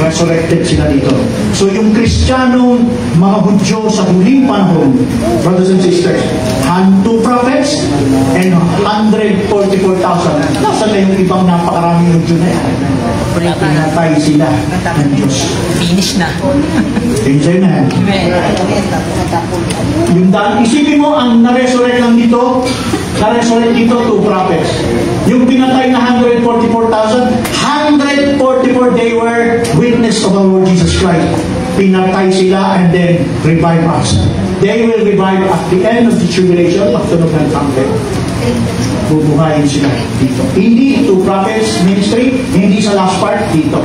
resurrected sila dito. So yung Kristiyano, mga Hudyo sa huling panahon, brothers and sisters, 2 prophets and 144,000. Nasaan na yung ibang napakaraming Hudyo na yan? Pinatay sila ng Diyos. Finish na. Enjoy na yan. Yung isipin mo, ang na-resurrect lang dito, na-resurrect dito 2 prophets. Yung pinatay na 144,000, 144 they were witness of our Lord Jesus Christ. Pinatay sila and then revive us. They will revive at the end of the tribulation, pagtunog ng trumpet. Bubuhayin sila dito. Hindi 2 prophets ministry, hindi sa last part dito.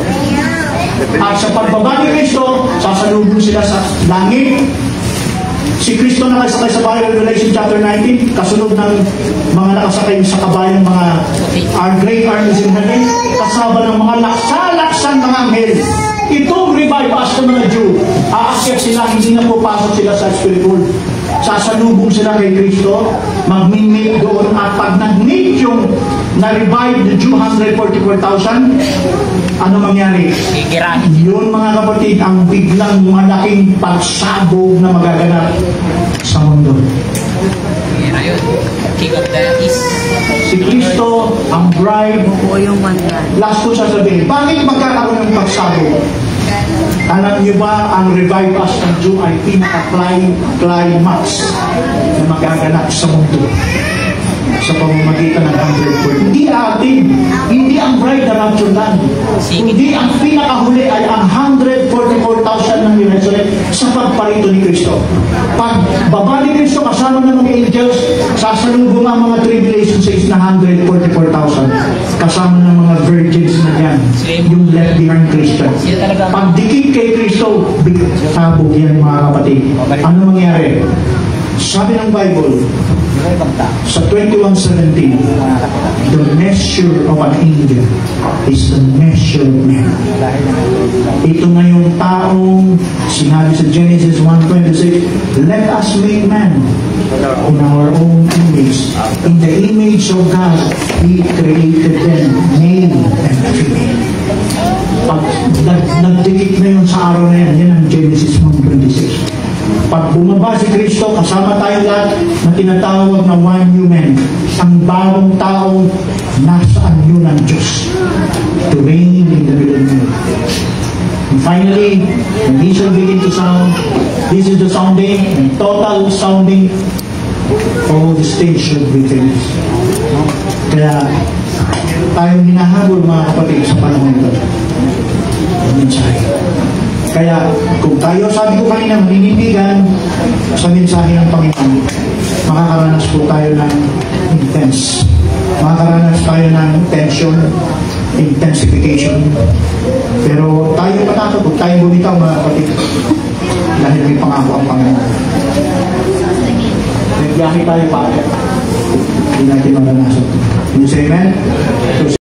At sa pagbaba ni Kristo, sasalubong sila sa langit. Si Kristo na nakasakay sa bahay, Revelation chapter 19, kasunod ng mga nakasakay sa kabayan, mga great armies in heaven, kasama ng mga laksa-laksan mga anghel. Itong revive us ng mga Jew, aakyat sila, hindi na pupasok sila sa spiritual. Sasalubong sila kay Kristo, mag-meet doon, at pag nag-meet yung na-revive the Jew 144,000, ano mangyari? Yun mga kapatid, ang biglang malaking pagsabog na magaganap sa mundo. Si Kristo, ang bride, last ko sasabihin, bakit magkakaroon ng pagsabog? Alam niyo ba, ang revive us ng Jew ay pinaka-climax na magaganap sa mundo sa pamamagitan ng 100. Hindi atin, hindi ang bride na rapture land. Hindi ang pinakahuli ay ang 144,000 ng resurrect sa pagparito ni Kristo. Pag baba ni Kristo kasama ng mga angels, sasalubong ang mga tribulation saints na 144,000 kasama ng mga virgins na yan, yung left behind Christians. Pagdikit kay Kristo, sabog yan mga kapatid. Ano mangyari? Sabi ng Bible, sa 21:17, the measure of an angel is the measure of man. Ito na yung taong sinabi sa Genesis 1:26, let us make man in our own image. In the image of God, He created them, male Kristo, kasama tayo lahat na tinatawag na one human. Ang bagong taong nasa anyo ng Diyos to reign in the middle of you. And finally, when these will begin to sound, this is the sounding, and total sounding, all the stage should be finished. Kaya, tayo hinahabol mga kapatid sa panahon ito. Mensahe. Kaya, kung tayo, sabi ko kanina, maninindigan sa mensahe ng Panginoon, makakaranas po tayo ng intense. Makakaranas tayo ng tension, intensification. Pero tayo matakot, kung tayo bumitaw mga kapatid, dahil may pangako ang Panginoon. Nagbiyahe tayo pa. Hindi natin maranasan. Can you say amen?